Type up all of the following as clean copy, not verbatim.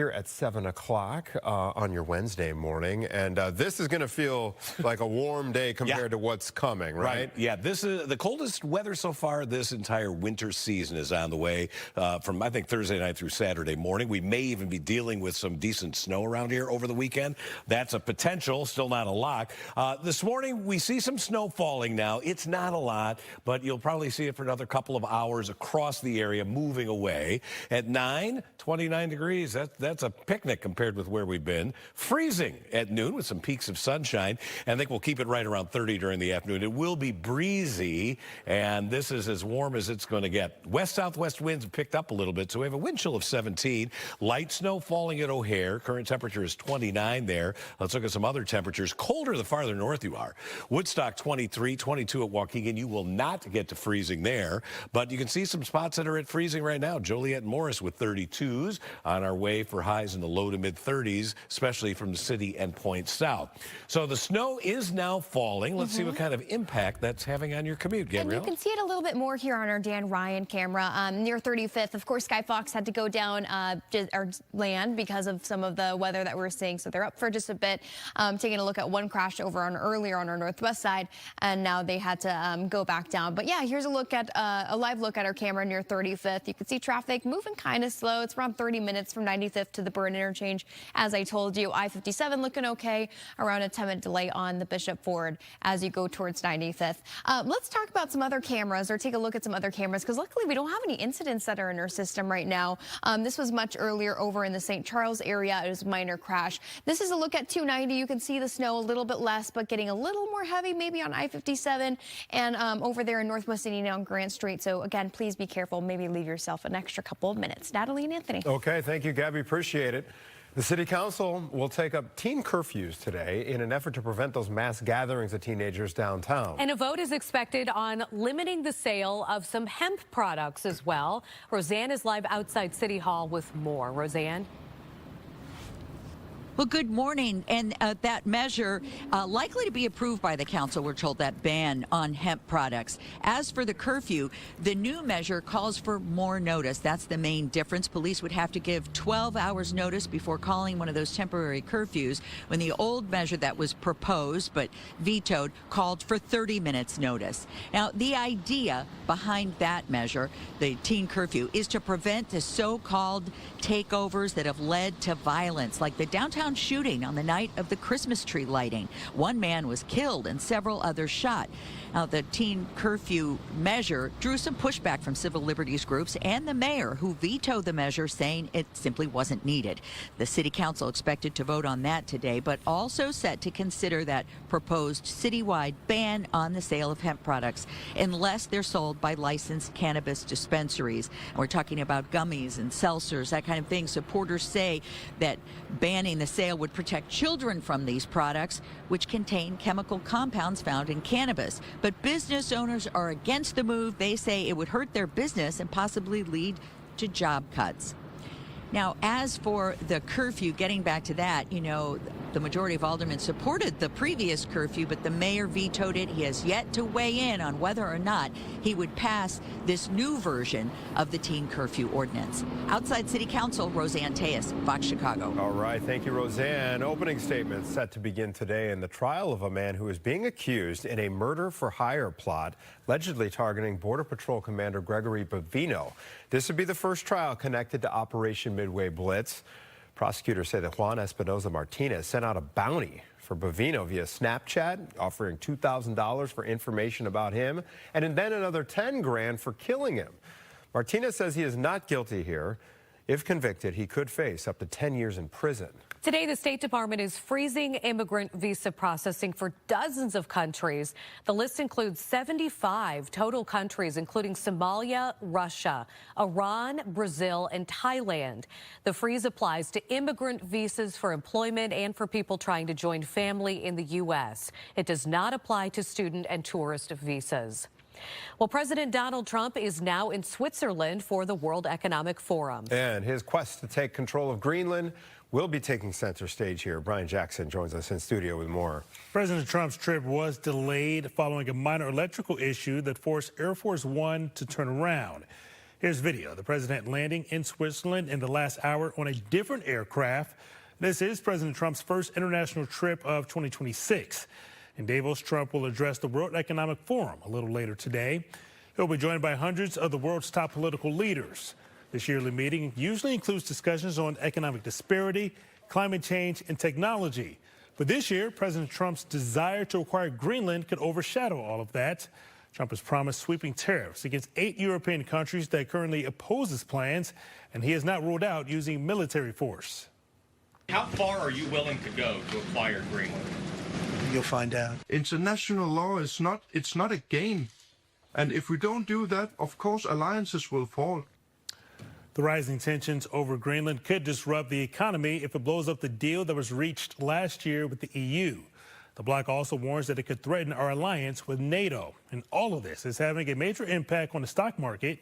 here at 7 o'clock on your Wednesday morning. And this is going to feel like a warm day compared to what's coming, right? Yeah, this is the coldest weather so far this entire winter season is on the way from, I think, Thursday night through Saturday morning. We may even be dealing with some decent snow around here over the weekend. That's a potential, still not a lock. This morning, we see some snow falling now. It's not a lot, but you'll probably see it for another couple of hours across the area, moving away. At 9, 29 degrees. That's a picnic compared with where we've been. Freezing at noon with some peaks of sunshine. And I think we'll keep it right around 30 during the afternoon. It will be breezy, and this is as warm as it's going to get. West-southwest winds have picked up a little bit, so we have a wind chill of 17. Light snow falling at O'Hare. Current temperature is 29 there. Let's look at some other temperatures. Colder the farther north you are. Woodstock 23, 22 at Waukegan. You will not get to freezing there, but you can see some spots that are at freezing right now. Joliet and Morris with 32s on our way for highs in the low to mid 30s, especially from the city and points south. So the snow is now falling. Let's see what kind of impact that's having on your commute, Gabrielle. And you can see it a little bit more here on our Dan Ryan camera. Near 35th, of course, Sky Fox had to go down or land because of some of the weather that we're seeing. So they're up for just a bit. Taking a look at one crash over on earlier on our northwest side, and now they had to go back down. But yeah, here's a look at a live look at our camera near 35th. You can see traffic moving kind of slow. It's around 30 minutes from 95th to the Burn interchange. As I told you, I-57 looking okay, around a 10-minute delay on the Bishop Ford as you go towards 95th. Let's talk about some other cameras, or take a look at some other cameras, because luckily we don't have any incidents that are in our system right now. This was much earlier over in the St. Charles area. It was a minor crash. This is a look at 290. You can see the snow a little bit less, but getting a little more heavy maybe on I-57 and over there in Northwest Indiana on Grant Street. So again, please be careful. Maybe leave yourself an extra couple of minutes. Natalie and Anthony. Okay, thank you, Gabby. Appreciate it. The City Council will take up teen curfews today in an effort to prevent those mass gatherings of teenagers downtown. And a vote is expected on limiting the sale of some hemp products as well. Roseanne is live outside City Hall with more. Roseanne? Well, good morning. And that measure likely to be approved by the council, we're told, that ban on hemp products. As for the curfew, the new measure calls for more notice. That's the main difference. Police would have to give 12 hours notice before calling one of those temporary curfews, when the old measure that was proposed but vetoed called for 30 minutes notice. Now, the idea behind that measure, the teen curfew, is to prevent the so-called takeovers that have led to violence, like the downtown shooting on the night of the Christmas tree lighting. One man was killed and several others shot. Now, the teen curfew measure drew some pushback from civil liberties groups and the mayor, who vetoed the measure, saying it simply wasn't needed. The city council expected to vote on that today, but also set to consider that proposed citywide ban on the sale of hemp products unless they're sold by licensed cannabis dispensaries. And we're talking about gummies and seltzers, that kind of thing. Supporters say that banning the sale would protect children from these products, which contain chemical compounds found in cannabis. But business owners are against the move. They say it would hurt their business and possibly lead to job cuts. Now, as for the curfew, getting back to that, you know, the majority of aldermen supported the previous curfew, but the mayor vetoed it. He has yet to weigh in on whether or not he would pass this new version of the teen curfew ordinance. Outside City Council, Roseanne Tejas, Fox Chicago. All right, thank you, Roseanne. Opening statements set to begin today in the trial of a man who is being accused in a murder-for-hire plot, allegedly targeting Border Patrol Commander Gregory Bavino. This would be the first trial connected to Operation Midway Blitz. Prosecutors say that Juan Espinoza Martinez sent out a bounty for Bavino via Snapchat, offering $2,000 for information about him, and then another $10 grand for killing him. Martinez says he is not guilty here. If convicted, he could face up to 10 years in prison. Today, the State Department is freezing immigrant visa processing for dozens of countries. The list includes 75 total countries, including Somalia, Russia, Iran, Brazil, and Thailand. The freeze applies to immigrant visas for employment and for people trying to join family in the U.S. It does not apply to student and tourist visas. Well, President Donald Trump is now in Switzerland for the World Economic Forum. And his quest to take control of Greenland will be taking center stage here. Brian Jackson joins us in studio with more. President Trump's trip was delayed following a minor electrical issue that forced Air Force One to turn around. Here's video. The president landing in Switzerland in the last hour on a different aircraft. This is President Trump's first international trip of 2026. In Davos, Trump will address the World Economic Forum a little later today. He'll be joined by hundreds of the world's top political leaders. This yearly meeting usually includes discussions on economic disparity, climate change, and technology. But this year, President Trump's desire to acquire Greenland could overshadow all of that. Trump has promised sweeping tariffs against 8 European countries that currently oppose his plans, and he has not ruled out using military force. How far are you willing to go to acquire Greenland? You'll find out. International law is not a game. And if we don't do that, of course, alliances will fall. The rising tensions over Greenland could disrupt the economy if it blows up the deal that was reached last year with the EU. The bloc also warns that it could threaten our alliance with NATO. And all of this is having a major impact on the stock market.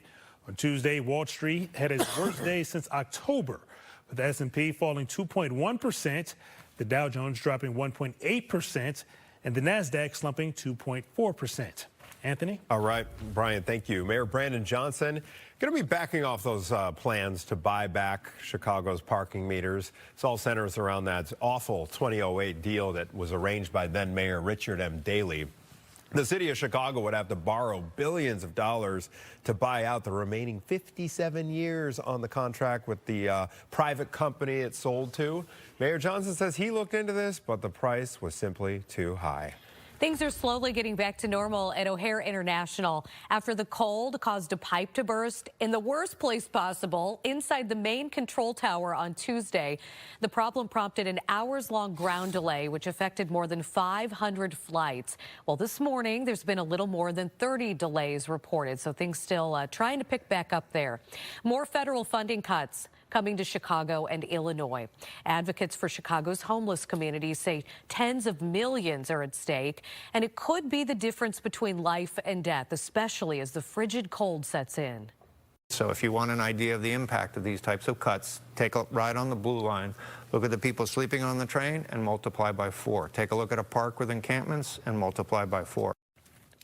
On Tuesday, Wall Street had its worst day since October, with the S&P falling 2.1%, the Dow Jones dropping 1.8%, and the NASDAQ slumping 2.4%. Anthony? All right, Brian, thank you. Mayor Brandon Johnson going to be backing off those plans to buy back Chicago's parking meters. This all centers around that awful 2008 deal that was arranged by then Mayor Richard M. Daley. The city of Chicago would have to borrow billions of dollars to buy out the remaining 57 years on the contract with the private company it sold to. Mayor Johnson says he looked into this, but the price was simply too high. Things are slowly getting back to normal at O'Hare International after the cold caused a pipe to burst in the worst place possible inside the main control tower on Tuesday. The problem prompted an hours-long ground delay, which affected more than 500 flights. Well, this morning, there's been a little more than 30 delays reported, so things still trying to pick back up there. More federal funding cuts coming to Chicago and Illinois. Advocates for Chicago's homeless community say tens of millions are at stake, and it could be the difference between life and death, especially as the frigid cold sets in. So if you want an idea of the impact of these types of cuts, take a ride on the Blue Line, look at the people sleeping on the train and multiply by 4. Take a look at a park with encampments and multiply by 4.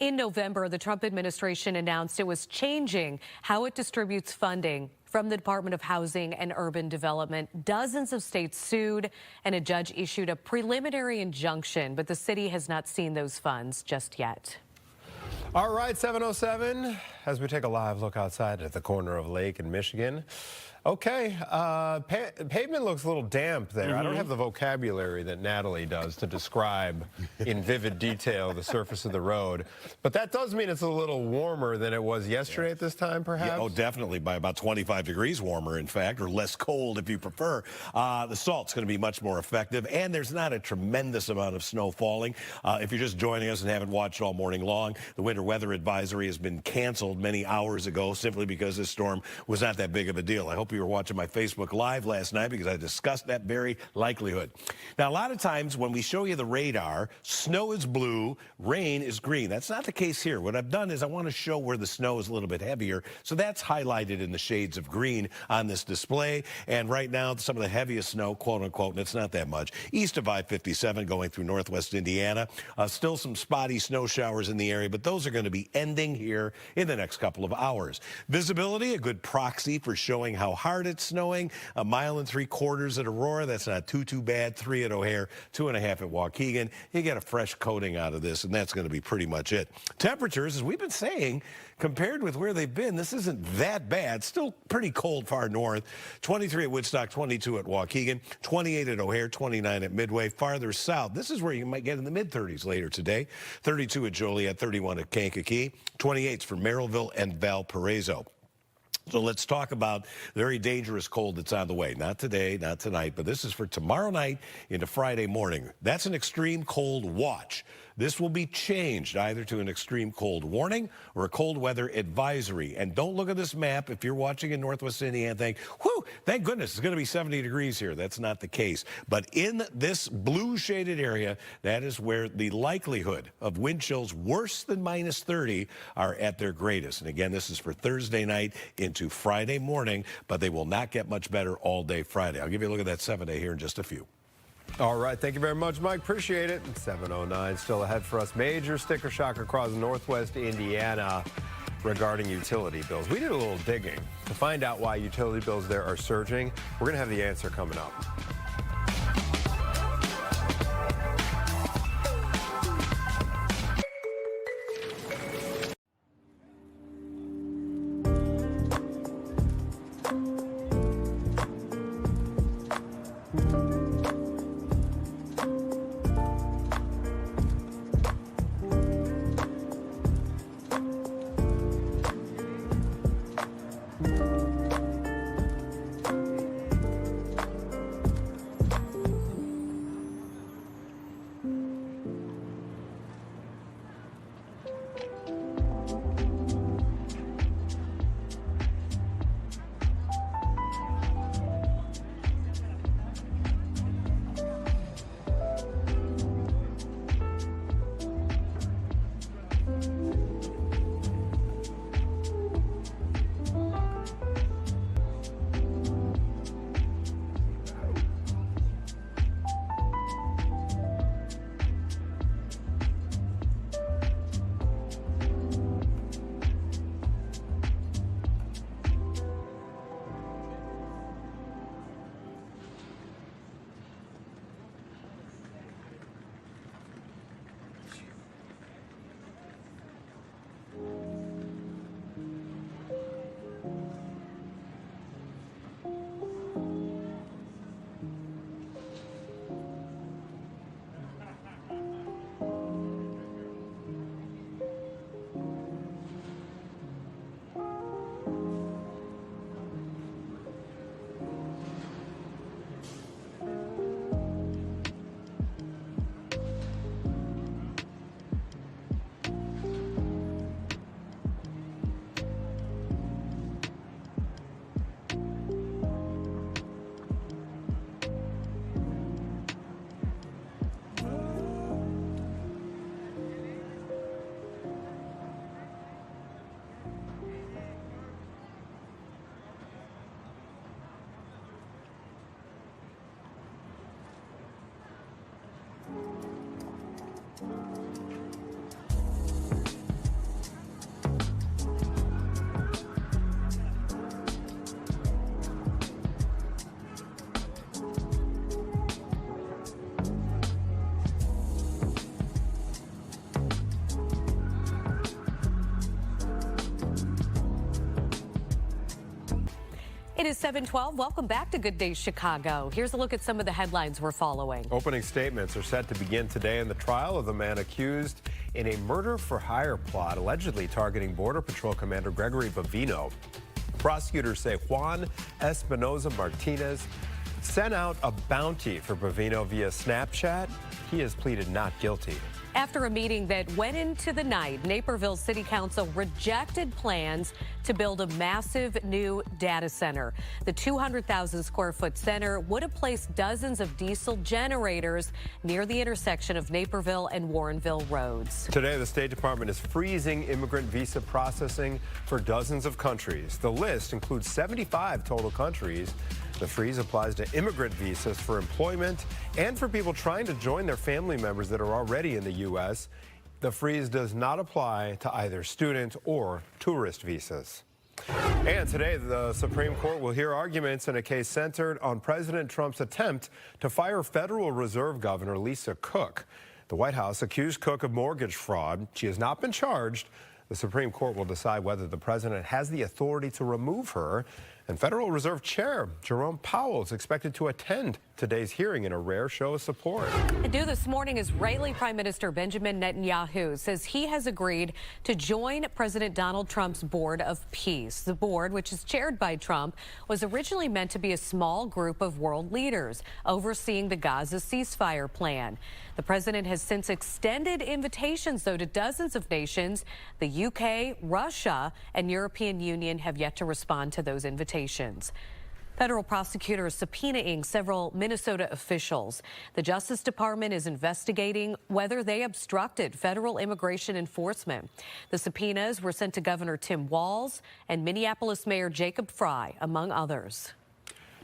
In November, the Trump administration announced it was changing how it distributes funding from the Department of Housing and Urban Development. Dozens of states sued, and a judge issued a preliminary injunction, but the city has not seen those funds just yet. All right, 7:07, as we take a live look outside at the corner of Lake in Michigan. Okay, pavement looks a little damp there. I don't have the vocabulary that Natalie does to describe in vivid detail the surface of the road, but that does mean it's a little warmer than it was yesterday at this time, perhaps? Yeah, oh, definitely, by about 25 degrees warmer, in fact, or less cold if you prefer. The salt's going to be much more effective, and there's not a tremendous amount of snow falling. If you're just joining us and haven't watched all morning long, the winter weather advisory has been canceled many hours ago simply because this storm was not that big of a deal. I hope you were watching my Facebook Live last night because I discussed that very likelihood. Now, a lot of times when we show you the radar, snow is blue, rain is green. That's not the case here. What I've done is I want to show where the snow is a little bit heavier, so that's highlighted in the shades of green on this display. And right now, some of the heaviest snow, quote unquote, and it's not that much, east of I-57 going through northwest Indiana. Still some spotty snow showers in the area, but those are going to be ending here in the next couple of hours. Visibility, a good proxy for showing how hard it's snowing. 1.75 miles at Aurora. That's not too bad. 3 at O'Hare, 2.5 at Waukegan. You get a fresh coating out of this, and that's going to be pretty much it. Temperatures, as we've been saying, compared with where they've been, this isn't that bad. Still pretty cold far north. 23 at Woodstock, 22 at Waukegan, 28 at O'Hare, 29 at Midway. Farther south, this is where you might get in the mid-30s later today. 32 at Joliet, 31 at Kankakee, 28s for Merrillville and Valparaiso. So let's talk about the very dangerous cold that's on the way. Not today, not tonight, but this is for tomorrow night into Friday morning. That's an extreme cold watch. This will be changed either to an extreme cold warning or a cold weather advisory. And don't look at this map if you're watching in Northwest Indiana and think, whew, thank goodness it's going to be 70 degrees here. That's not the case. But in this blue shaded area, that is where the likelihood of wind chills worse than -30 are at their greatest. And again, this is for Thursday night into Friday morning, but they will not get much better all day Friday. I'll give you a look at that 7-day here in just a few. All right, thank you very much, Mike. Appreciate it. 7:09 still ahead for us. Major sticker shock across northwest Indiana. regarding utility bills. We did a little digging to find out why utility bills there are surging. We're going to have the answer coming up. It is 7:12. Welcome back to Good Day Chicago. Here's a look at some of the headlines we're following. Opening statements are set to begin today in the trial of the man accused in a murder-for-hire plot allegedly targeting Border Patrol Commander Gregory Bovino. Prosecutors say Juan Espinoza Martinez sent out a bounty for Bovino via Snapchat. He has pleaded not guilty. After a meeting that went into the night, Naperville City Council rejected plans to build a massive new data center. The 200,000 square foot center would have placed dozens of diesel generators near the intersection of Naperville and Warrenville roads. Today, the State Department is freezing immigrant visa processing for dozens of countries. The list includes 75 total countries. The freeze applies to immigrant visas for employment and for people trying to join their family members that are already in the U.S. The freeze does not apply to either student or tourist visas. And today, the Supreme Court will hear arguments in a case centered on President Trump's attempt to fire Federal Reserve Governor Lisa Cook. The White House accused Cook of mortgage fraud. She has not been charged. The Supreme Court will decide whether the president has the authority to remove her. And Federal Reserve Chair Jerome Powell is expected to attend today's hearing in a rare show of support. New this morning, Israeli Prime Minister Benjamin Netanyahu says he has agreed to join President Donald Trump's Board of Peace. The board, which is chaired by Trump, was originally meant to be a small group of world leaders overseeing the Gaza ceasefire plan. The president has since extended invitations, though, to dozens of nations. The UK, Russia, and European Union have yet to respond to those invitations. Federal prosecutors subpoenaing several Minnesota officials. The Justice Department is investigating whether they obstructed federal immigration enforcement. The subpoenas were sent to Governor Tim Walz and Minneapolis Mayor Jacob Frey, among others.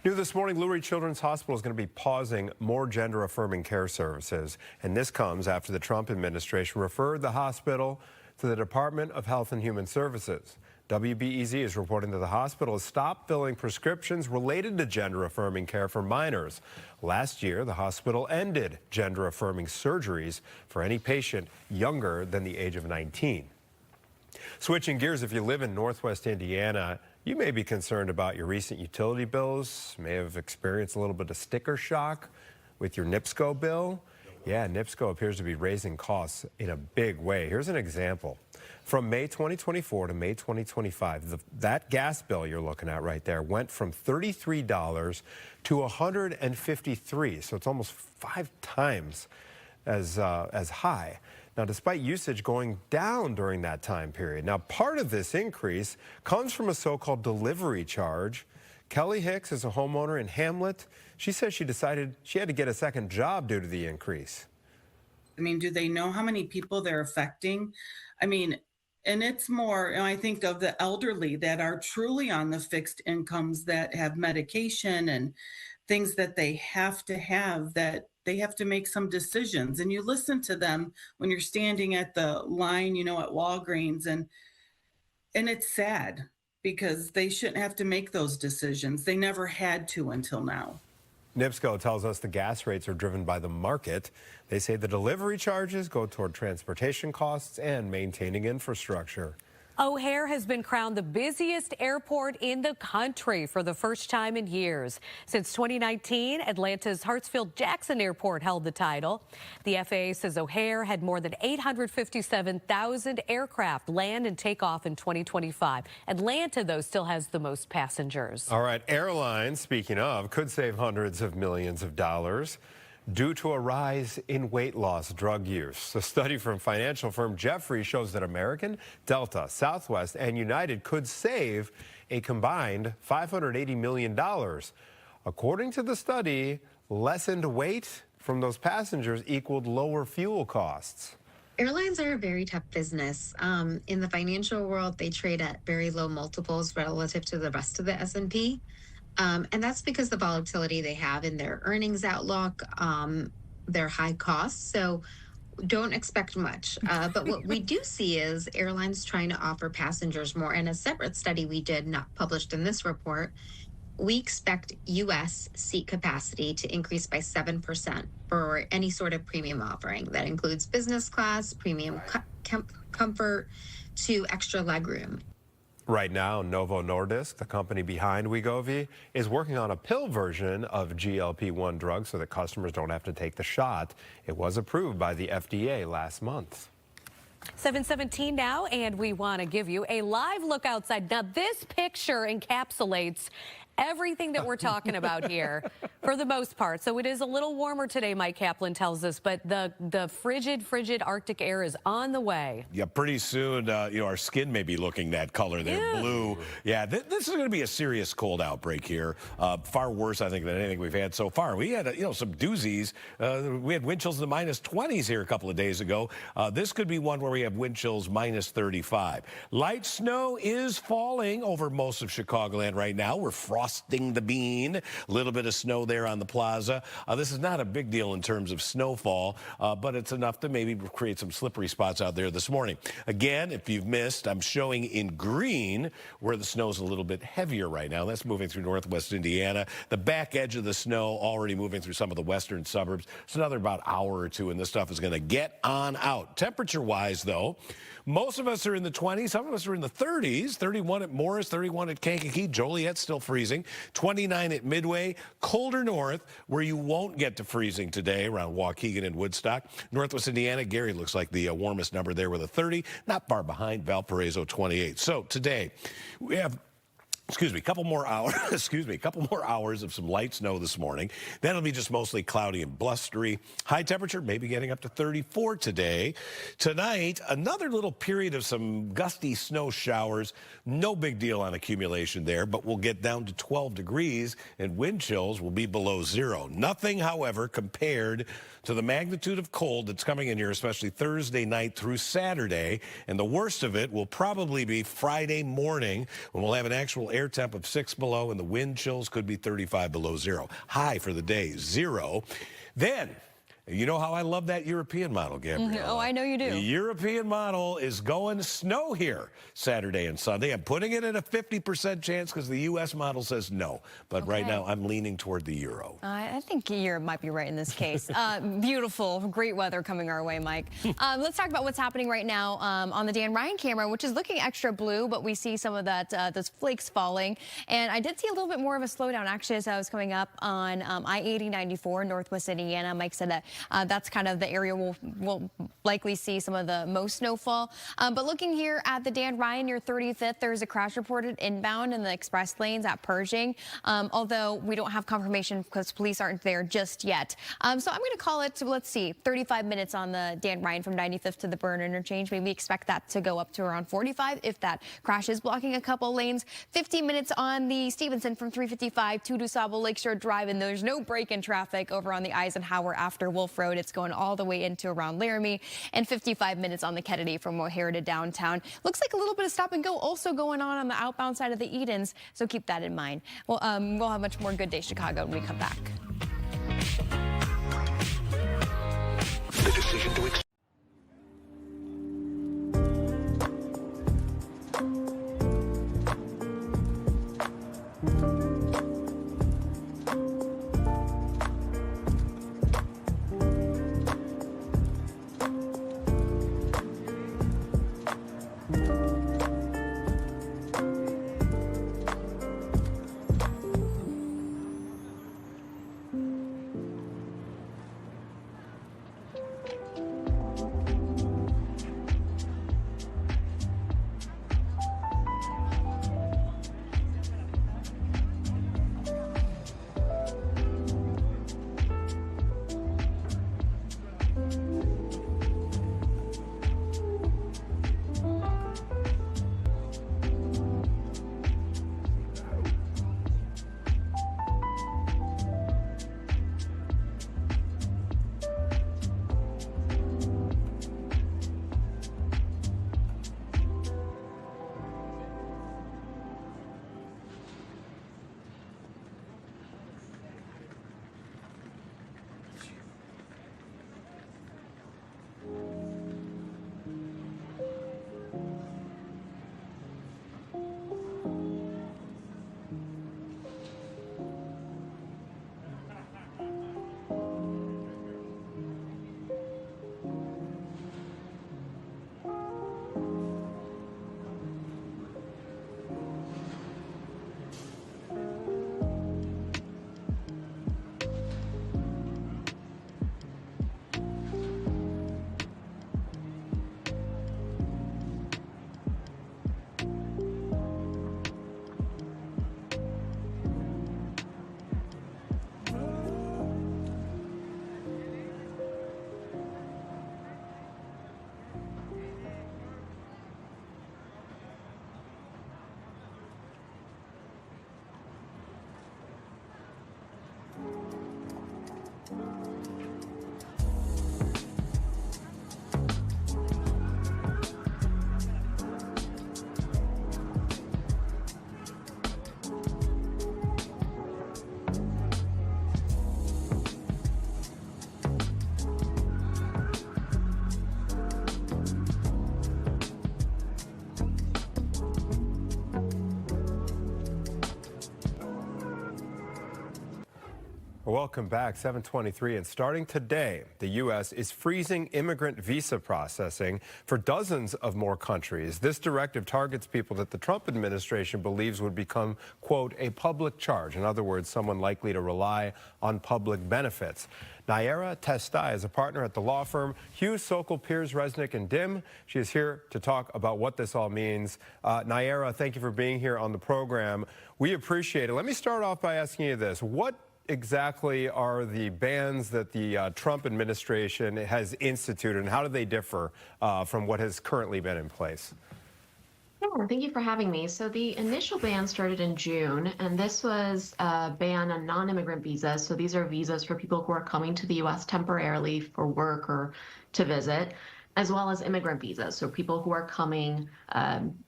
New this morning, Lurie Children's Hospital is going to be pausing more gender-affirming care services. And this comes after the Trump administration referred the hospital to the Department of Health and Human Services. WBEZ is reporting that the hospital has stopped filling prescriptions related to gender-affirming care for minors. Last year, the hospital ended gender-affirming surgeries for any patient younger than the age of 19. Switching gears, if you live in Northwest Indiana, you may be concerned about your recent utility bills, may have experienced a little bit of sticker shock with your NIPSCO bill. Yeah, NIPSCO appears to be raising costs in a big way. Here's an example. From May 2024 to May 2025, that gas bill you're looking at right there went from $33 to $153, so it's almost 5 times as high. Now, despite usage going down during that time period. Now, part of this increase comes from a so-called delivery charge. Kelly Hicks is a homeowner in Hamlet. She says she decided she had to get a second job due to the increase. I mean, do they know how many people they're affecting? I mean, and it's more, I think of the elderly that are truly on the fixed incomes that have medication and things that they have to have, that they have to make some decisions. And you listen to them when you're standing at the line, you know, at Walgreens, and it's sad because they shouldn't have to make those decisions. They never had to until now. NIPSCO tells us the gas rates are driven by the market. They say the delivery charges go toward transportation costs and maintaining infrastructure. O'Hare has been crowned the busiest airport in the country for the first time in years. Since 2019, Atlanta's Hartsfield-Jackson Airport held the title. The FAA says O'Hare had more than 857,000 aircraft land and take off in 2025. Atlanta, though, still has the most passengers. All right, airlines, speaking of, could save hundreds of millions of dollars due to a rise in weight loss drug use. A study from financial firm Jefferies shows that American, Delta, Southwest, and United could save a combined $580 million. According to the study, lessened weight from those passengers equaled lower fuel costs. Airlines are a very tough business. In the financial world, they trade at very low multiples relative to the rest of the S&P. And that's because the volatility they have in their earnings outlook, their high costs. So don't expect much. But what we do see is airlines trying to offer passengers more. And a separate study we did, not published in this report, we expect U.S. seat capacity to increase by 7% for any sort of premium offering. That includes business class, premium comfort, to extra legroom. Right now, Novo Nordisk, the company behind Wegovy, is working on a pill version of GLP-1 drugs so that customers don't have to take the shot. It was approved by the FDA last month. 7:17 now, and we want to give you a live look outside. Now, this picture encapsulates everything that we're talking about here for the most part. So it is a little warmer today, Mike Kaplan tells us, but the frigid Arctic air is on the way. Yeah, pretty soon, you know, our skin may be looking that color there, blue. Yeah, this is going to be a serious cold outbreak here. Far worse, I think, than anything we've had so far. We had, you know, some doozies. We had wind chills in the minus 20s here a couple of days ago. This could be one where we have wind chills minus 35. Light snow is falling over most of Chicagoland right now. We're frosting the bean. A little bit of snow there on the plaza. This is not a big deal in terms of snowfall, but it's enough to maybe create some slippery spots out there this morning. Again, if you've missed, I'm showing in green where the snow's a little bit heavier right now. That's moving through northwest Indiana. The back edge of the snow already moving through some of the western suburbs. It's another about hour or two, and this stuff is going to get on out. Temperature-wise, though, most of us are in the 20s. Some of us are in the 30s. 31 at Morris, 31 at Kankakee. Joliet's still freezing. 29 at Midway. Colder north, where you won't get to freezing today, around Waukegan and Woodstock. Northwest Indiana, Gary looks like the warmest number there with a 30. Not far behind Valparaiso, 28. So today, we have a couple more hours, a couple more hours of some light snow this morning. Then it'll be just mostly cloudy and blustery. High temperature, maybe getting up to 34 today. Tonight, another little period of some gusty snow showers. No big deal on accumulation there, but we'll get down to 12 degrees and wind chills will be below zero. Nothing, however, compared to the magnitude of cold that's coming in here, especially Thursday night through Saturday. And the worst of it will probably be Friday morning, when we'll have an actual air temp of 6 below and the wind chills could be 35 below zero. High for the day, 0. Then You know how I love that European model, Gabrielle. Oh, I know you do. The European model is going snow here Saturday and Sunday. I'm putting it at a 50% chance because the U.S. model says no. But right now, I'm leaning toward the Euro. I think Europe might be right in this case. Beautiful, great weather coming our way, Mike. Let's talk about what's happening right now on the Dan Ryan camera, which is looking extra blue, but we see some of that those flakes falling. And I did see a little bit more of a slowdown actually as I was coming up on I-80-94 Northwest Indiana. Mike said that that's kind of the area we'll likely see some of the most snowfall. But looking here at the Dan Ryan near 35th, there's a crash reported inbound in the express lanes at Pershing, although we don't have confirmation because police aren't there just yet. So I'm going to call it, let's see, 35 minutes on the Dan Ryan from 95th to the Byrne interchange. Maybe expect that to go up to around 45 if that crash is blocking a couple lanes. 15 minutes on the Stevenson from 355 to DuSable Lakeshore Drive, and there's no break in traffic over on the Eisenhower after Wolf Road. It's going all the way into around Laramie, and 55 minutes on the Kennedy from O'Hare to downtown. Looks like a little bit of stop and go also going on the outbound side of the Edens, so keep that in mind. Well, we'll have much more Good Day Chicago when we come back. The decision to Welcome back, 7:23, and starting today, the U.S. is freezing immigrant visa processing for dozens of more countries. This directive targets people that the Trump administration believes would become, quote, a public charge. In other words, someone likely to rely on public benefits. Nayara Testai is a partner at the law firm Hughes, Sokol, Piers, Resnick, and Dim. She is here to talk about what this all means. Nayara, thank you for being here on the program. We appreciate it. Let me start off by asking you this. What exactly are the bans that the Trump administration has instituted, and how do they differ from what has currently been in place? Yeah, thank you for having me. So the initial ban started in June, and this was a ban on non-immigrant visas. So these are visas for people who are coming to the U.S. temporarily for work or to visit, as well as immigrant visas, so people who are coming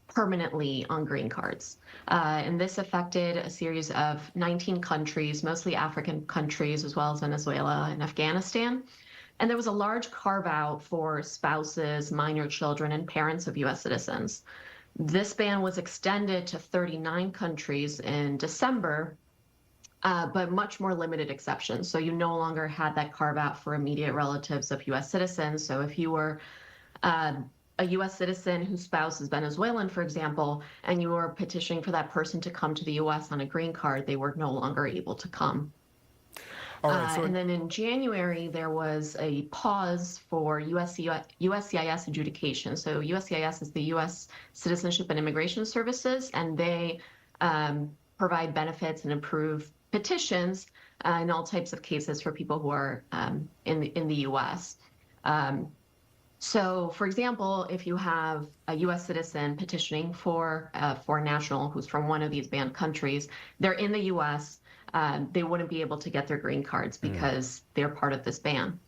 permanently on green cards. And this affected a series of 19 countries, mostly African countries, as well as Venezuela and Afghanistan. And there was a large carve out for spouses, minor children, and parents of U.S. citizens. This ban was extended to 39 countries in December, but much more limited exceptions. So you no longer had that carve out for immediate relatives of U.S. citizens. So if you were a U.S. citizen whose spouse is Venezuelan, for example, and you were petitioning for that person to come to the U.S. on a green card, they were no longer able to come. All right, And then in January, there was a pause for USCIS adjudication. So USCIS is the U.S. Citizenship and Immigration Services, and they provide benefits and approve petitions in all types of cases for people who are in the U.S. So, for example, if you have a U.S. citizen petitioning for a foreign national who's from one of these banned countries, they're in the U.S., they wouldn't be able to get their green cards because they're part of this ban.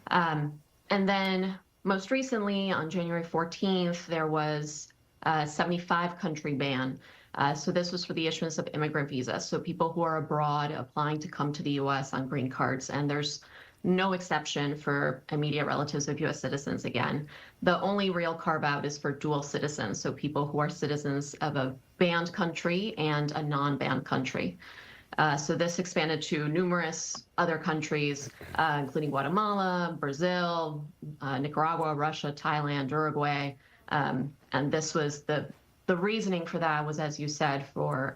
And then most recently, on January 14th, there was a 75-country ban. So this was for the issuance of immigrant visas, so people who are abroad applying to come to the U.S. on green cards. And there's no exception for immediate relatives of U.S. citizens again. The only real carve-out is for dual citizens, so people who are citizens of a banned country and a non-banned country. So this expanded to numerous other countries, including Guatemala, Brazil, Nicaragua, Russia, Thailand, Uruguay. And this was the reasoning for that was, as you said, for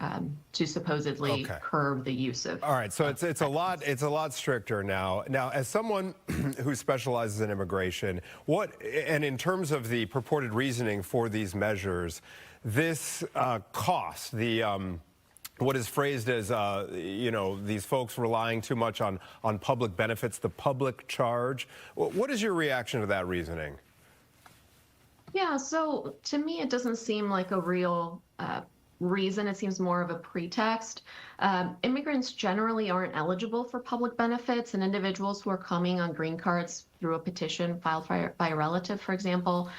to supposedly curb the use of. All right, so it's a lot stricter now. Now, as someone who specializes in immigration, and in terms of the purported reasoning for these measures, this cost, what is phrased as, these folks relying too much on public benefits, the public charge. What is your reaction to that reasoning? Yeah, so to me, it doesn't seem like a real reason. It seems more of a pretext. Immigrants generally aren't eligible for public benefits, and individuals who are coming on green cards through a petition filed by a relative, for example,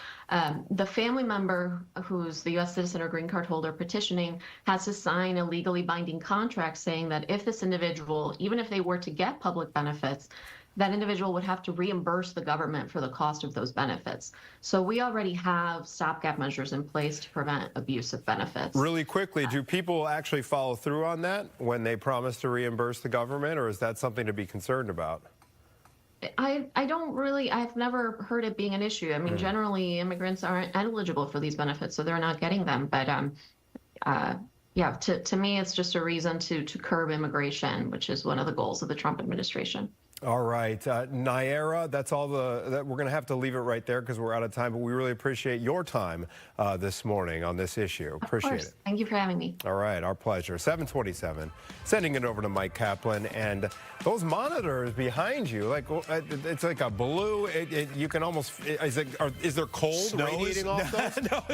the family member who's the U.S. citizen or green card holder petitioning has to sign a legally binding contract saying that if this individual, even if they were to get public benefits, that individual would have to reimburse the government for the cost of those benefits. So we already have stopgap measures in place to prevent abuse of benefits. Really quickly, do people actually follow through on that when they promise to reimburse the government, or is that something to be concerned about? I've never heard it being an issue. I mean, generally immigrants aren't eligible for these benefits, so they're not getting them. But yeah, to me, it's just a reason to curb immigration, which is one of the goals of the Trump administration. All right, Nayara, that's all we're going to have to leave it right there because we're out of time, but we really appreciate your time this morning on this issue. Appreciate it. Thank you for having me. All right, our pleasure. 727, sending it over to Mike Kaplan, and those monitors behind you, like it's like a blue, you can almost, is there cold radiating off those? No,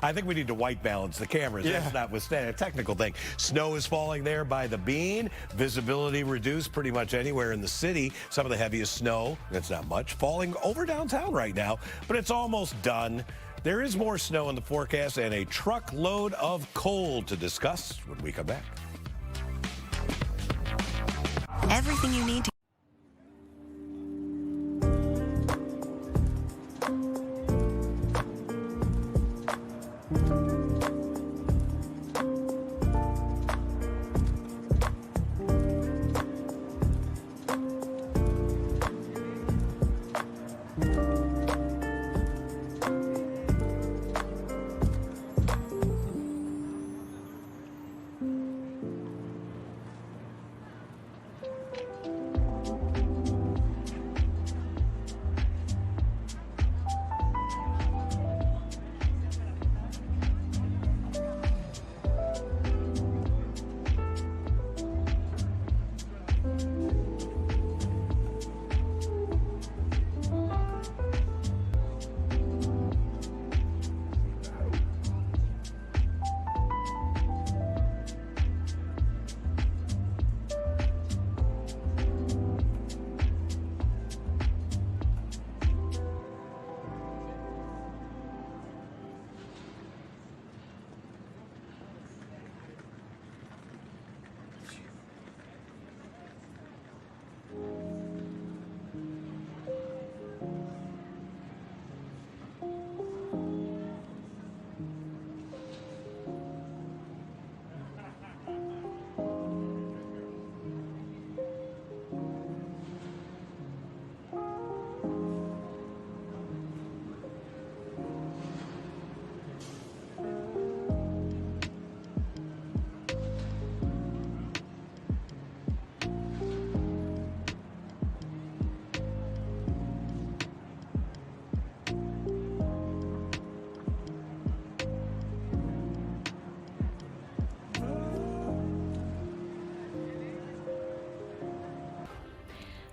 I think we need to white balance the cameras. Yeah. That's notwithstanding a technical thing. Snow is falling there by the Bean. Visibility reduced pretty much anywhere in the city. Some of the heaviest snow, that's not much, falling over downtown right now, but it's almost done. There is more snow in the forecast and a truckload of cold to discuss when we come back. Everything you need to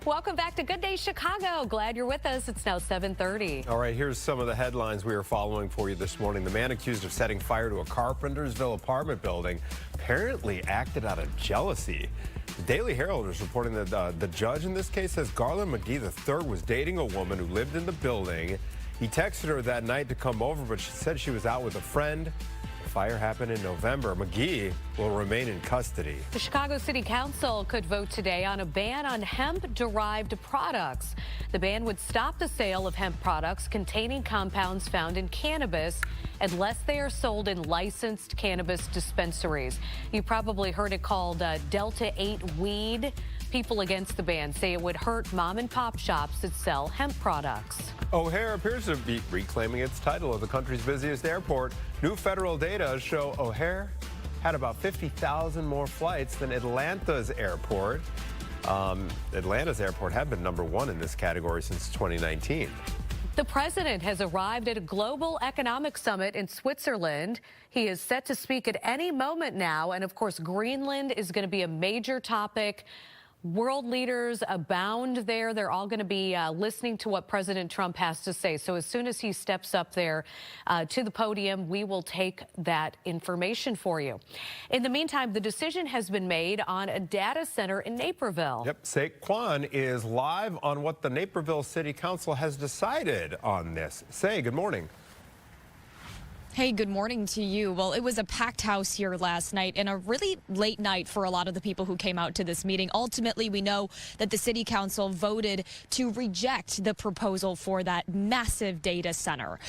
Welcome back to Good Day Chicago. Glad you're with us. It's now 7:30. All right, here's some of the headlines we are following for you this morning. The man accused of setting fire to a Carpentersville apartment building apparently acted out of jealousy. The Daily Herald is reporting that the judge in this case says Garland McGee III was dating a woman who lived in the building. He texted her that night to come over, but she said she was out with a friend. The fire happened in November. McGee will remain in custody. The Chicago City Council could vote today on a ban on hemp-derived products. The ban would stop the sale of hemp products containing compounds found in cannabis unless they are sold in licensed cannabis dispensaries. You probably heard it called Delta 8 weed. People against the ban say it would hurt mom and pop shops that sell hemp products. O'Hare appears to be reclaiming its title of the country's busiest airport. New federal data show O'Hare had about 50,000 more flights than Atlanta's airport. Atlanta's airport had been #1 in this category since 2019. The president has arrived at a global economic summit in Switzerland. He is set to speak at any moment now. And of course, Greenland is going to be a major topic. World leaders abound there. They're all going to be listening to what President Trump has to say. So as soon as he steps up there to the podium, we will take that information for you. In the meantime, the decision has been made on a data center in Naperville. Yep, Saquon is live on what the Naperville City Council has decided on this. Say, good morning. Hey, good morning to you. Well, it was a packed house here last night and a really late night for a lot of the people who came out to this meeting. Ultimately, we know that the city council voted to reject the proposal for that massive data center.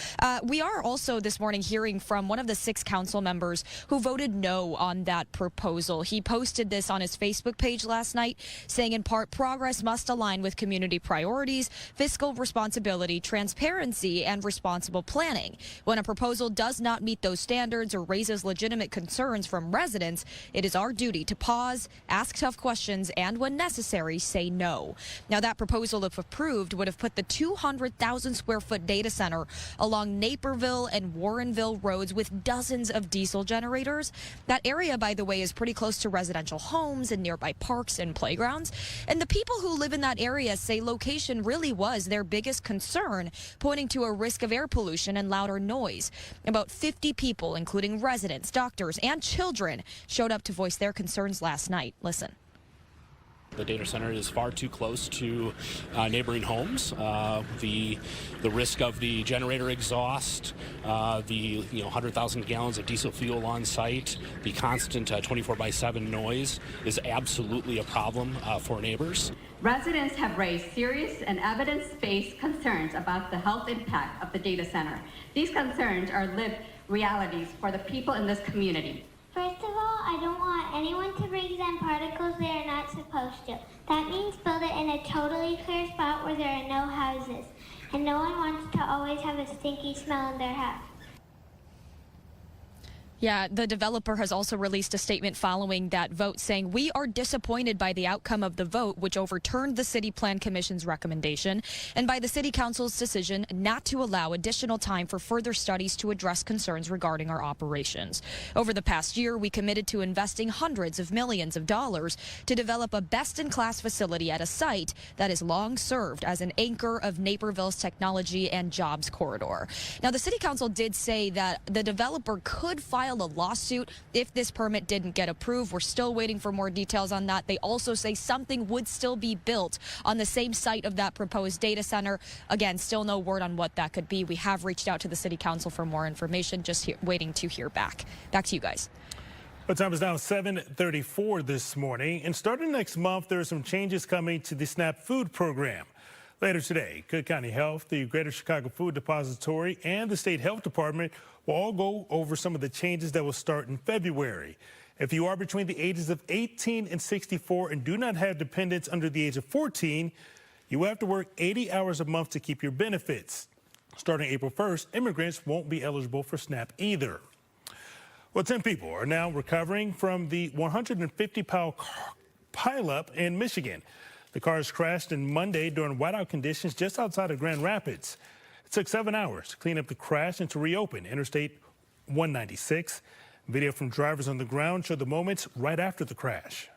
We are also this morning hearing from one of the 6 council members who voted no on that proposal. He posted this on his Facebook page last night, saying in part, progress must align with community priorities, fiscal responsibility, transparency, and responsible planning. When a proposal does not meet those standards or raises legitimate concerns from residents, it is our duty to pause, ask tough questions, and when necessary, say no. Now, that proposal, if approved, would have put the 200,000 square foot data center along Naperville and Warrenville roads with dozens of diesel generators. That area, by the way, is pretty close to residential homes and nearby parks and playgrounds. And the people who live in that area say location really was their biggest concern, pointing to a risk of air pollution and louder noise. About 50 people, including residents, doctors, and children, showed up to voice their concerns last night. Listen. The data center is far too close to neighboring homes. The risk of the generator exhaust, the 100,000 gallons of diesel fuel on site, the constant 24/7 noise is absolutely a problem for neighbors. Residents have raised serious and evidence-based concerns about the health impact of the data center. These concerns are lived realities for the people in this community. First of all, I don't want anyone to bring in particles they are not supposed to. That means build it in a totally clear spot where there are no houses. And no one wants to always have a stinky smell in their house. Yeah, the developer has also released a statement following that vote saying, we are disappointed by the outcome of the vote, which overturned the City Plan Commission's recommendation, and by the City Council's decision not to allow additional time for further studies to address concerns regarding our operations. Over the past year, we committed to investing hundreds of millions of dollars to develop a best-in-class facility at a site that has long served as an anchor of Naperville's technology and jobs corridor. Now, the City Council did say that the developer could file a lawsuit if this permit didn't get approved. We're still waiting for more details on that. They also say something would still be built on the same site of that proposed data center. Again, still no word on what that could be. We have reached out to the City Council for more information, just waiting to hear back. Back to you guys. The time is now 7:34 this morning, and starting next month, there are some changes coming to the SNAP food program. Later today, Cook County Health, the Greater Chicago Food Depository, and the State Health Department will all go over some of the changes that will start in February. If you are between the ages of 18 and 64 and do not have dependents under the age of 14, you will have to work 80 hours a month to keep your benefits. Starting April 1st, immigrants won't be eligible for SNAP either. Well, 10 people are now recovering from the 150-pound pileup in Michigan. The cars crashed on Monday during whiteout conditions just outside of Grand Rapids. It took 7 hours to clean up the crash and to reopen Interstate 196. Video from drivers on the ground showed the moments right after the crash.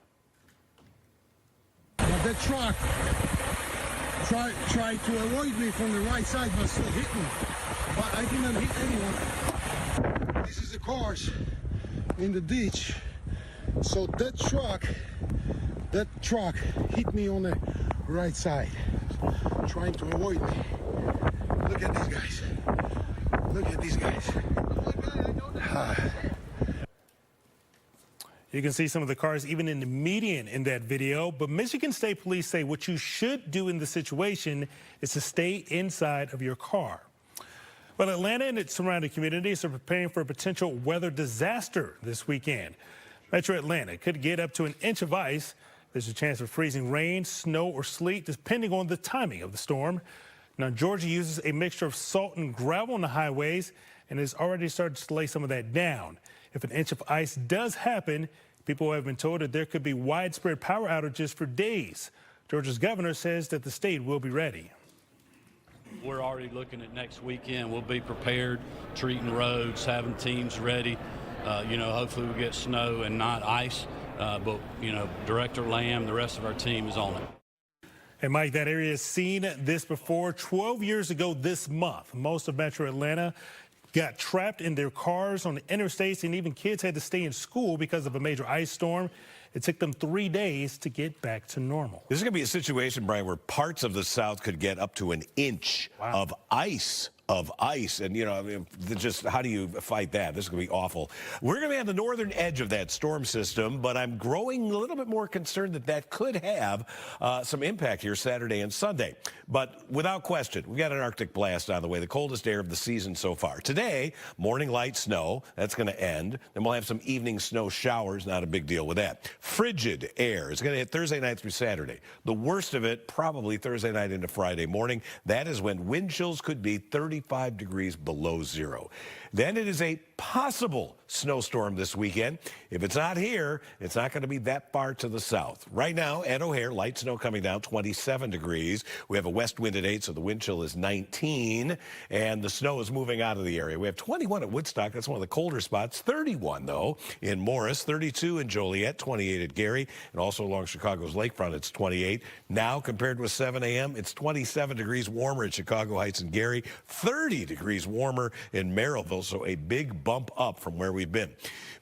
The truck tried to avoid me from the right side, but still hit me. But I didn't hit anyone. This is the cars in the ditch. So that truck hit me on the right side, trying to avoid me. Look at these guys. Look at these guys. You can see some of the cars even in the median in that video. But Michigan State Police say what you should do in the situation is to stay inside of your car. Well, Atlanta and its surrounding communities are preparing for a potential weather disaster this weekend. Metro Atlanta could get up to an inch of ice. There's a chance of freezing rain, snow, or sleet, depending on the timing of the storm. Now, Georgia uses a mixture of salt and gravel on the highways and has already started to lay some of that down. If an inch of ice does happen, people have been told that there could be widespread power outages for days. Georgia's governor says that the state will be ready. We're already looking at next weekend. We'll be prepared, treating roads, having teams ready. Hopefully we'll get snow and not ice. But Director Lamb, the rest of our team is on it. And Mike, that area has seen this before. 12 years ago this month, most of Metro Atlanta got trapped in their cars on the interstates, and even kids had to stay in school because of a major ice storm. It took them 3 days to get back to normal. This is going to be a situation, Brian, where parts of the South could get up to an inch of ice. And, just how do you fight that? This is going to be awful. We're going to be on the northern edge of that storm system, but I'm growing a little bit more concerned that could have some impact here Saturday and Sunday. But without question, we got an Arctic blast on the way, the coldest air of the season so far. Today, morning light snow, that's going to end. Then we'll have some evening snow showers, not a big deal with that. Frigid air is going to hit Thursday night through Saturday. The worst of it, probably Thursday night into Friday morning. That is when wind chills could be 35 degrees below zero. Then it is a possible snowstorm this weekend. If it's not here, it's not going to be that far to the south. Right now, at O'Hare, light snow coming down, 27 degrees. We have a west wind at 8, so the wind chill is 19, and the snow is moving out of the area. We have 21 at Woodstock. That's one of the colder spots. 31, though, in Morris, 32 in Joliet, 28 at Gary, and also along Chicago's lakefront, it's 28. Now, compared with 7 a.m., it's 27 degrees warmer at Chicago Heights and Gary, 30 degrees warmer in Merrillville, so a big bump up from where we've been.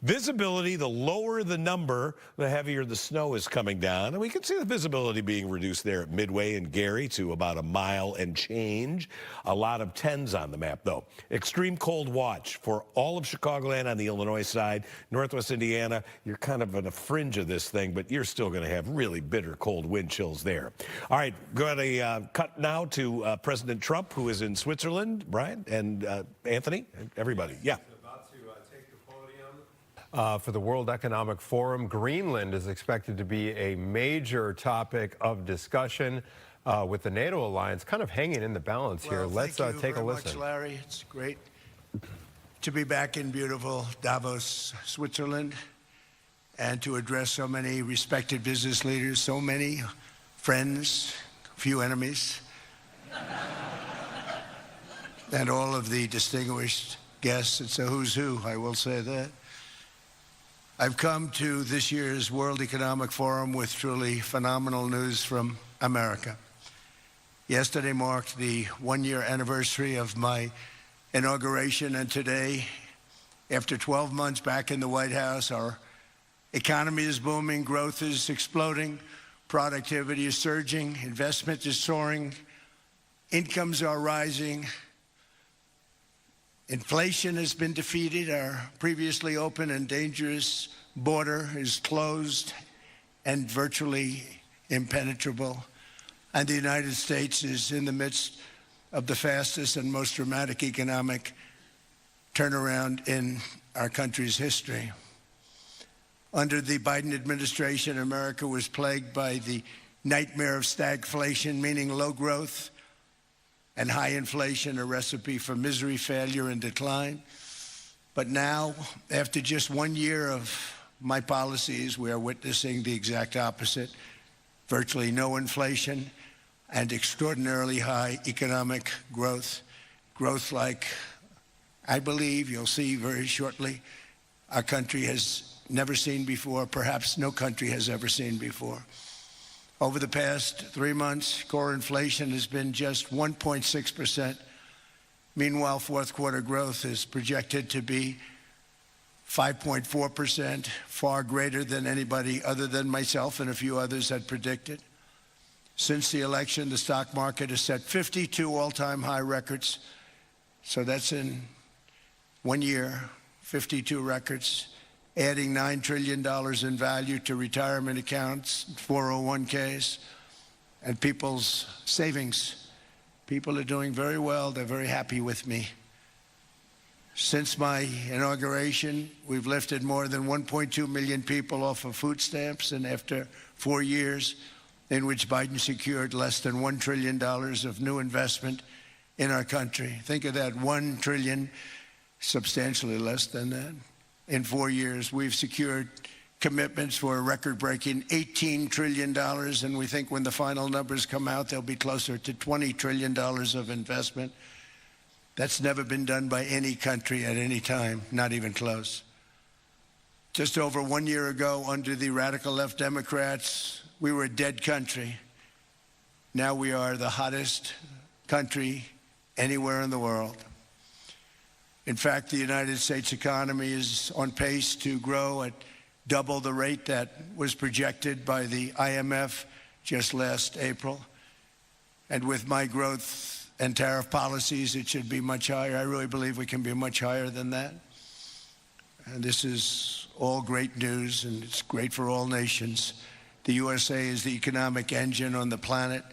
Visibility, the lower the number, the heavier the snow is coming down. And we can see the visibility being reduced there at Midway and Gary to about a mile and change. A lot of 10s on the map, though. Extreme cold watch for all of Chicagoland on the Illinois side. Northwest Indiana, you're kind of on a fringe of this thing, but you're still going to have really bitter cold wind chills there. All right, got a cut now to President Trump, who is in Switzerland. Brian and Anthony, everybody. Yeah. For the World Economic Forum, Greenland is expected to be a major topic of discussion with the NATO alliance kind of hanging in the balance here. Let's take a listen. Thank you very much, Larry. It's great to be back in beautiful Davos, Switzerland, and to address so many respected business leaders, so many friends, few enemies, and all of the distinguished guests. It's a who's who, I will say that. I've come to this year's World Economic Forum with truly phenomenal news from America. Yesterday marked the one-year anniversary of my inauguration, and today, after 12 months back in the White House, our economy is booming, growth is exploding, productivity is surging, investment is soaring, incomes are rising, inflation has been defeated, our previously open and dangerous border is closed and virtually impenetrable, and the United States is in the midst of the fastest and most dramatic economic turnaround in our country's history. Under the Biden administration, America was plagued by the nightmare of stagflation, meaning low growth and high inflation, a recipe for misery, failure, and decline. But now, after just 1 year of my policies, we are witnessing the exact opposite. Virtually no inflation and extraordinarily high economic growth. Growth like I believe you'll see very shortly our country has never seen before, perhaps no country has ever seen before. Over the past 3 months, core inflation has been just 1.6%. Meanwhile, fourth quarter growth is projected to be 5.4%, far greater than anybody other than myself and a few others had predicted. Since the election, the stock market has set 52 all-time high records. So that's in 1 year, 52 records, adding $9 trillion in value to retirement accounts, 401ks, and people's savings. People are doing very well. They're very happy with me. Since my inauguration, we've lifted more than 1.2 million people off of food stamps, and after 4 years in which Biden secured less than $1 trillion of new investment in our country. Think of that, $1 trillion, substantially less than that. In 4 years, we've secured commitments for a record-breaking $18 trillion, and we think when the final numbers come out, they'll be closer to $20 trillion of investment. That's never been done by any country at any time, not even close. Just over 1 year ago, under the radical left Democrats, we were a dead country. Now we are the hottest country anywhere in the world. In fact, the United States economy is on pace to grow at double the rate that was projected by the IMF just last April. And with my growth and tariff policies, it should be much higher. I really believe we can be much higher than that. And this is all great news, and it's great for all nations. The USA is the economic engine on the planet,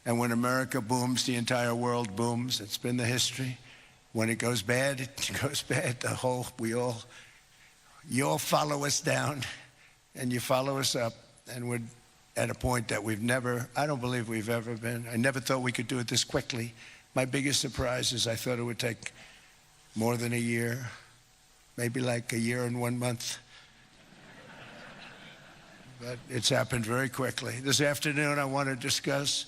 and when America booms, the entire world booms. It's been the history. When it goes bad, it goes bad. You all follow us down, and you follow us up, and we're at a point that I don't believe we've ever been. I never thought we could do it this quickly. My biggest surprise is I thought it would take more than a year, maybe like a year and 1 month. But it's happened very quickly. This afternoon, I want to discuss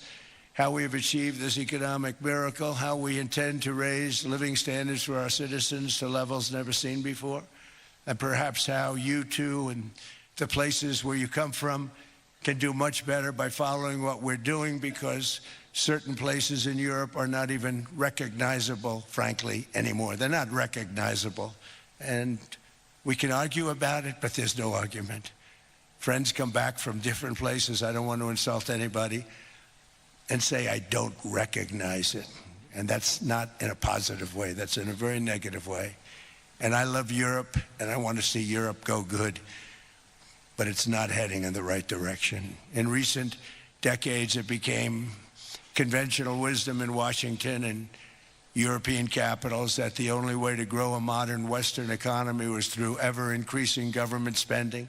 how we have achieved this economic miracle, how we intend to raise living standards for our citizens to levels never seen before, and perhaps how you too and the places where you come from can do much better by following what we're doing, because certain places in Europe are not even recognizable, frankly, anymore. They're not recognizable. And we can argue about it, but there's no argument. Friends come back from different places. I don't want to insult anybody, and say, I don't recognize it. And that's not in a positive way. That's in a very negative way. And I love Europe, and I want to see Europe go good, but it's not heading in the right direction. In recent decades, it became conventional wisdom in Washington and European capitals that the only way to grow a modern Western economy was through ever-increasing government spending,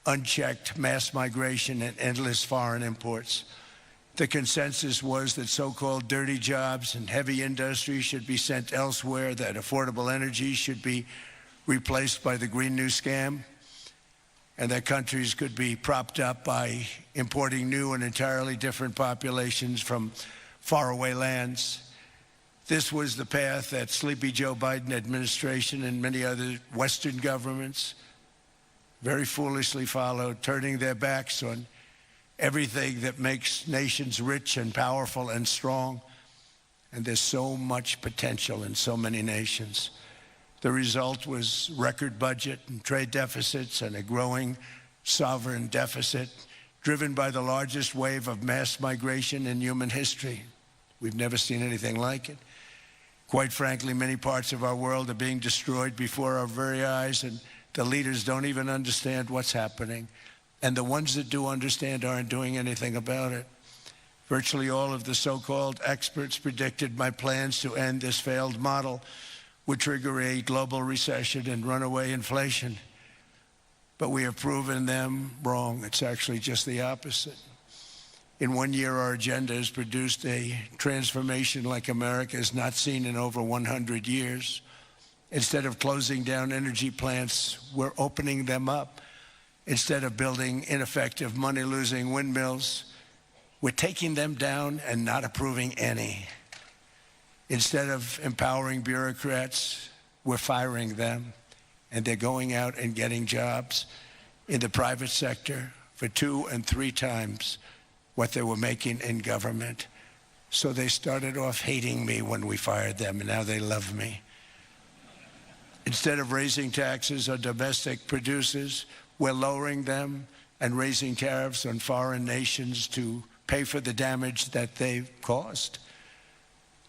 unchecked mass migration, and endless foreign imports. The consensus was that so-called dirty jobs and heavy industry should be sent elsewhere, that affordable energy should be replaced by the Green New Scam, and that countries could be propped up by importing new and entirely different populations from faraway lands. This was the path that Sleepy Joe Biden administration and many other Western governments very foolishly followed, turning their backs on everything that makes nations rich and powerful and strong. And there's so much potential in so many nations. The result was record budget and trade deficits and a growing sovereign deficit driven by the largest wave of mass migration in human history. We've never seen anything like it. Quite frankly, many parts of our world are being destroyed before our very eyes, and the leaders don't even understand what's happening. And the ones that do understand aren't doing anything about it. Virtually all of the so-called experts predicted my plans to end this failed model would trigger a global recession and runaway inflation. But we have proven them wrong. It's actually just the opposite. In 1 year, our agenda has produced a transformation like America has not seen in over 100 years. Instead of closing down energy plants, we're opening them up. Instead of building ineffective, money-losing windmills, we're taking them down and not approving any. Instead of empowering bureaucrats, we're firing them, and they're going out and getting jobs in the private sector for 2 and 3 times what they were making in government. So they started off hating me when we fired them, and now they love me. Instead of raising taxes on domestic producers, we're lowering them and raising tariffs on foreign nations to pay for the damage that they've caused.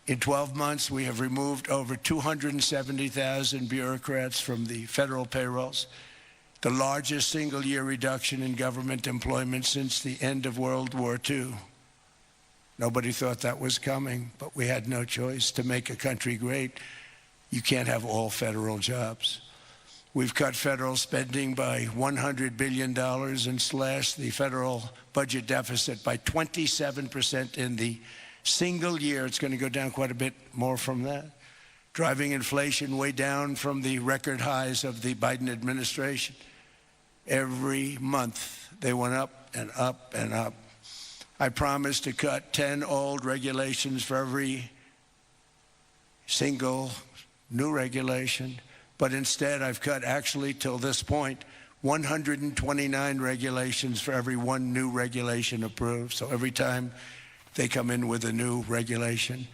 In 12 months, we have removed over 270,000 bureaucrats from the federal payrolls, the largest single-year reduction in government employment since the end of World War II. Nobody thought that was coming, but we had no choice. To make a country great, you can't have all federal jobs. We've cut federal spending by $100 billion and slashed the federal budget deficit by 27% in the single year. It's going to go down quite a bit more from that, driving inflation way down from the record highs of the Biden administration. Every month, they went up and up and up. I promised to cut 10 old regulations for every single new regulation, but instead I've cut, actually till this point, 129 regulations for every one new regulation approved. So every time they come in with a new regulation,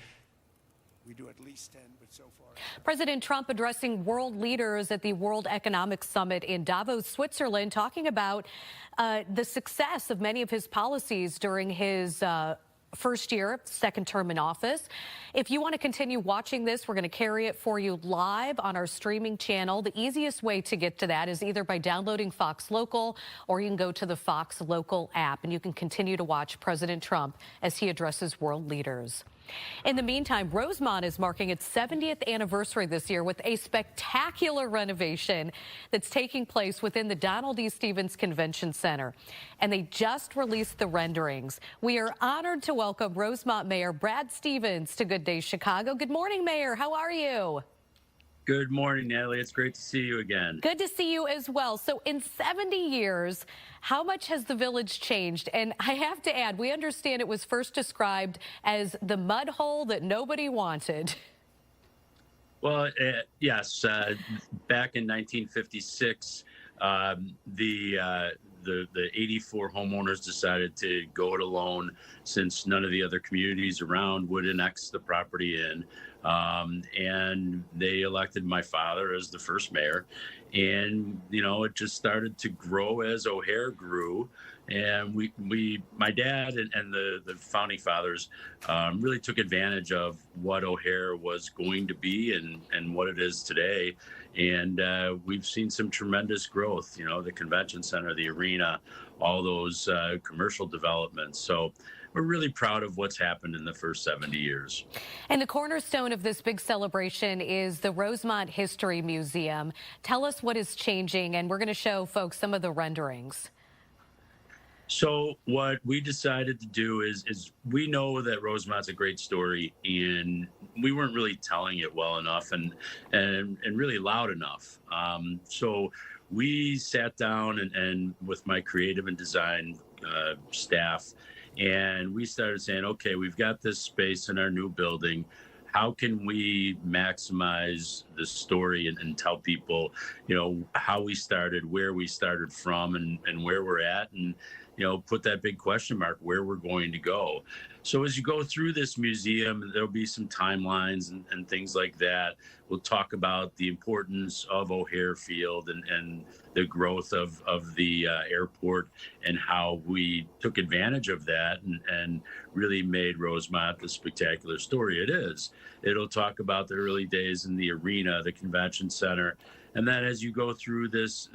we do at least 10, but so far. President Trump addressing world leaders at the World Economic Summit in Davos, Switzerland, talking about the success of many of his policies during his first year, second term in office. If you want to continue watching this, we're going to carry it for you live on our streaming channel. The easiest way to get to that is either by downloading Fox Local, or you can go to the Fox Local app, and you can continue to watch President Trump as he addresses world leaders. In the meantime, Rosemont is marking its 70th anniversary this year with a spectacular renovation that's taking place within the Donald E. Stevens Convention Center. And they just released the renderings. We are honored to welcome Rosemont Mayor Brad Stevens to Good Day Chicago. Good morning, Mayor. How are you? Good morning, Natalie. It's great to see you again. Good to see you as well. So in 70 years, how much has the village changed? And I have to add, we understand it was first described as the mud hole that nobody wanted. Well, yes. Back in 1956, the 84 homeowners decided to go it alone, since none of the other communities around would annex the property in. And they elected my father as the first mayor. And, you know, it just started to grow as O'Hare grew. And my dad and the founding fathers really took advantage of what O'Hare was going to be and what it is today. And we've seen some tremendous growth, you know, the convention center, the arena, all those commercial developments. So we're really proud of what's happened in the first 70 years. And the cornerstone of this big celebration is the Rosemont History Museum. Tell us what is changing, and we're going to show folks some of the renderings. So what we decided to do is we know that Rosemont's a great story, and we weren't really telling it well enough and really loud enough. So we sat down and with my creative and design staff, and we started saying, okay, we've got this space in our new building. How can we maximize the story and tell people, you know, how we started, where we started from, and where we're at, and, you know, put that big question mark where we're going to go. So as you go through this museum, there'll be some timelines and things like that. We'll talk about the importance of O'Hare Field and the growth of the airport, and how we took advantage of that and really made Rosemont the spectacular story it is. It'll talk about the early days in the arena, the convention center. And then as you go through this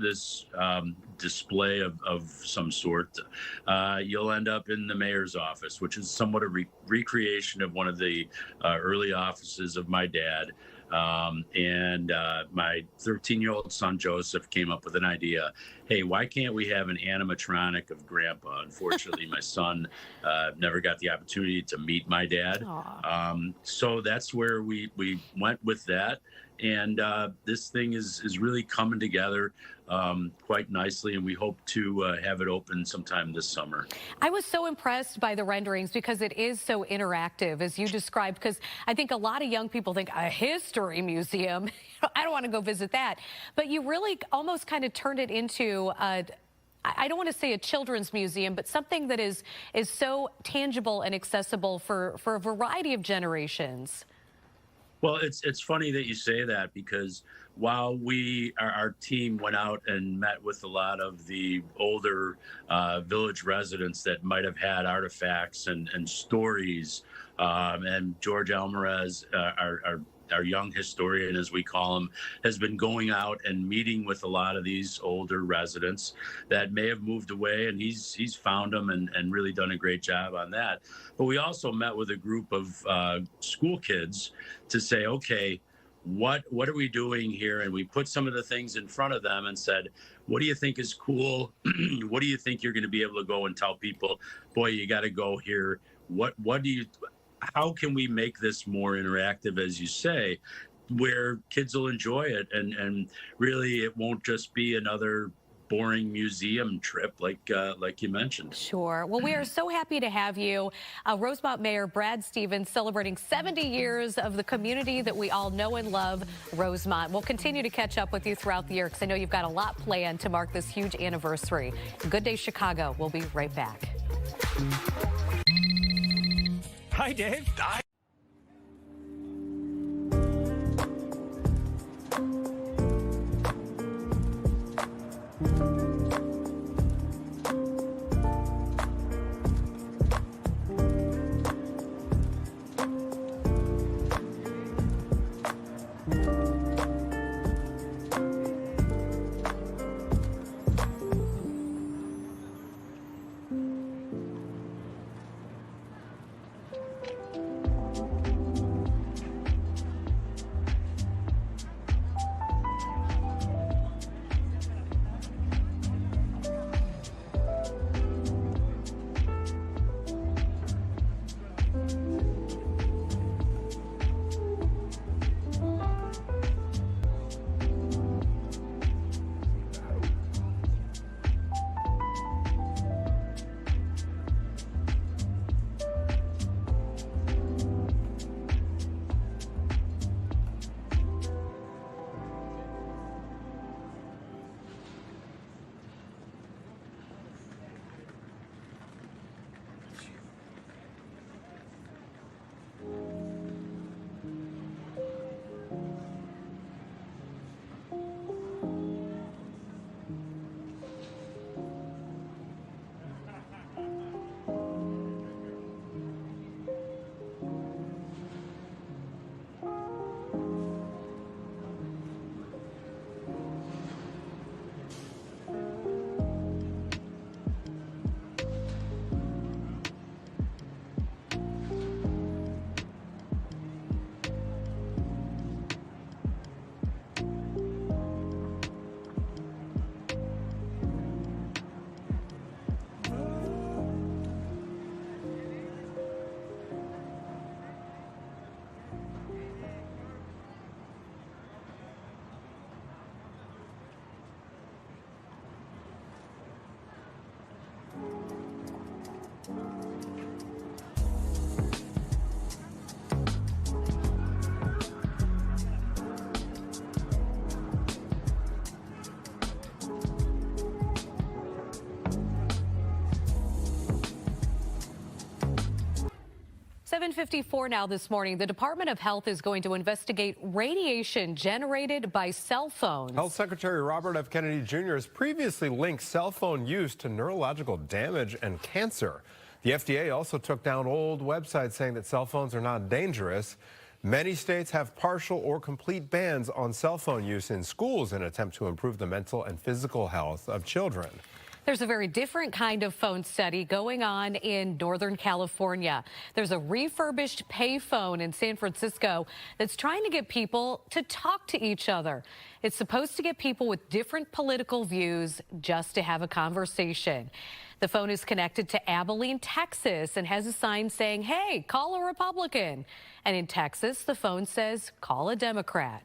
display of some sort, you'll end up in the mayor's office, which is somewhat a recreation of one of the early offices of my dad. And my 13-year-old son, Joseph, came up with an idea. Hey, why can't we have an animatronic of Grandpa? Unfortunately, my son never got the opportunity to meet my dad. So that's where we went with that. And this thing is really coming together quite nicely, and we hope to have it open sometime this summer. I was so impressed by the renderings because it is so interactive, as you described, because I think a lot of young people think a history museum, I don't want to go visit that. But you really almost kind of turned it into I don't want to say a children's museum, but something that is so tangible and accessible for a variety of generations. Well, it's funny that you say that, because while our team went out and met with a lot of the older village residents that might have had artifacts and stories, and George Alvarez, our young historian, as we call him, has been going out and meeting with a lot of these older residents that may have moved away, and he's found them and really done a great job on that. But we also met with a group of school kids to say, okay, what are we doing here? And we put some of the things in front of them and said, what do you think is cool? What do you think you're going to be able to go and tell people, boy, you got to go here? How can we make this more interactive, as you say, where kids will enjoy it, and really it won't just be another boring museum trip like you mentioned. Sure. Well, we are so happy to have you. Rosemont Mayor Brad Stevens celebrating 70 years of the community that we all know and love, Rosemont. We'll continue to catch up with you throughout the year, because I know you've got a lot planned to mark this huge anniversary. Good Day Chicago. We'll be right back. Hi, Dave. .54 now this morning. The Department of Health is going to investigate radiation generated by cell phones. Health Secretary Robert F. Kennedy Jr. has previously linked cell phone use to neurological damage and cancer. The FDA also took down old websites saying that cell phones are not dangerous. Many states have partial or complete bans on cell phone use in schools in an attempt to improve the mental and physical health of children. There's a very different kind of phone study going on in Northern California. There's a refurbished payphone in San Francisco that's trying to get people to talk to each other. It's supposed to get people with different political views just to have a conversation. The phone is connected to Abilene, Texas, and has a sign saying, hey, call a Republican. And in Texas, the phone says, call a Democrat.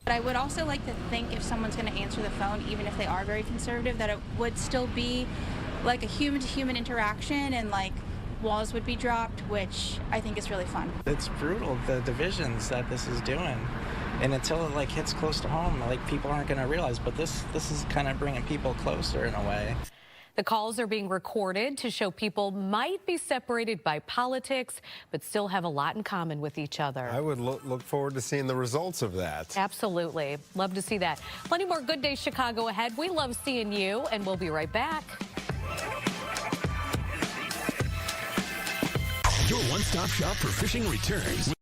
But I would also like to think if someone's going to answer the phone, even if they are very conservative, that it would still be like a human-to-human interaction, and like walls would be dropped, which I think is really fun. It's brutal, the divisions that this is doing. And until it hits close to home, people aren't going to realize, but this is kind of bringing people closer in a way. The calls are being recorded to show people might be separated by politics, but still have a lot in common with each other. I would look forward to seeing the results of that. Absolutely. Love to see that. Plenty more Good Day Chicago ahead. We love seeing you, and we'll be right back. Your one-stop shop for fishing returns.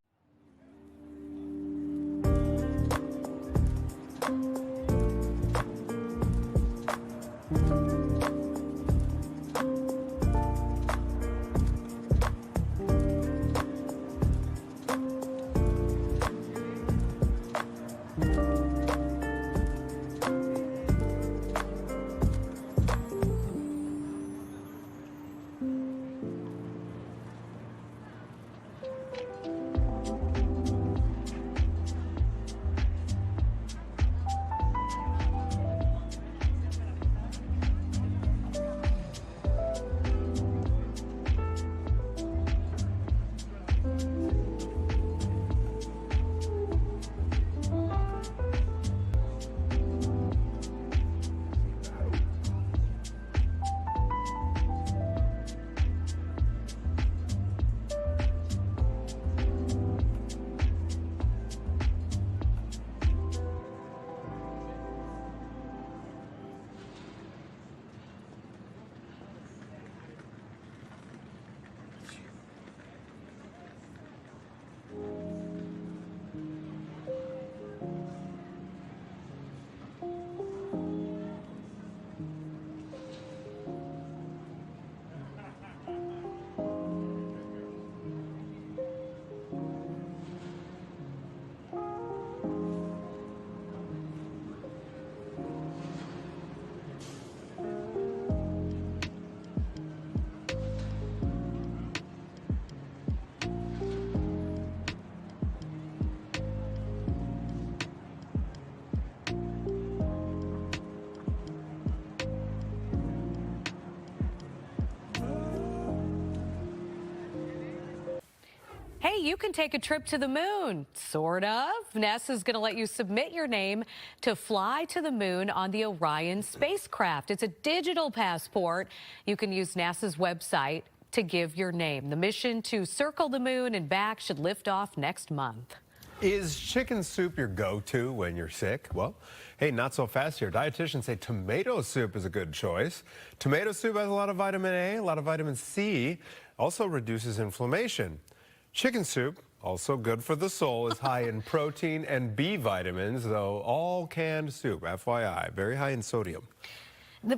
Hey, you can take a trip to the moon, sort of. NASA's going to let you submit your name to fly to the moon on the Orion spacecraft. It's a digital passport. You can use NASA's website to give your name. The mission to circle the moon and back should lift off next month. Is chicken soup your go-to when you're sick? Well, hey, not so fast here. Dietitians say tomato soup is a good choice. Tomato soup has a lot of vitamin A, a lot of vitamin C, also reduces inflammation. Chicken soup, also good for the soul, is high in protein and B vitamins, though all canned soup, FYI, very high in sodium.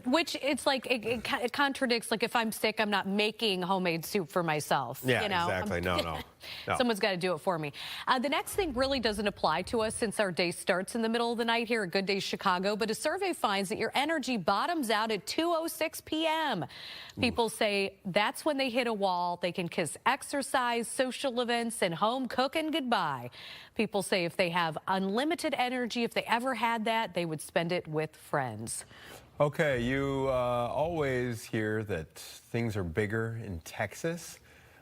Which it's like it contradicts, like if I'm sick, I'm not making homemade soup for myself. Yeah, you know? exactly. No. Someone's got to do it for me. The next thing really doesn't apply to us since our day starts in the middle of the night here at Good Day Chicago, but a survey finds that your energy bottoms out at 2:06 p.m. People say that's when they hit a wall. They can kiss exercise, social events, and home cooking goodbye. People say if they have unlimited energy, if they ever had that, they would spend it with friends. Okay, you always hear that things are bigger in Texas.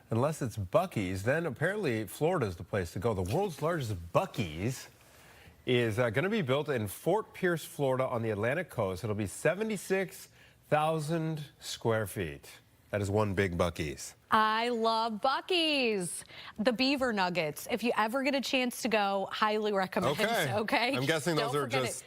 Unless it's Buc-ee's, then apparently Florida's the place to go. The world's largest Buc-ee's is going to be built in Fort Pierce, Florida on the Atlantic coast. It'll be 76,000 square feet. That is one big Buc-ee's. I love Buc-ee's. The beaver nuggets. If you ever get a chance to go, highly recommend. Okay. Okay. I'm guessing those Don't are forget just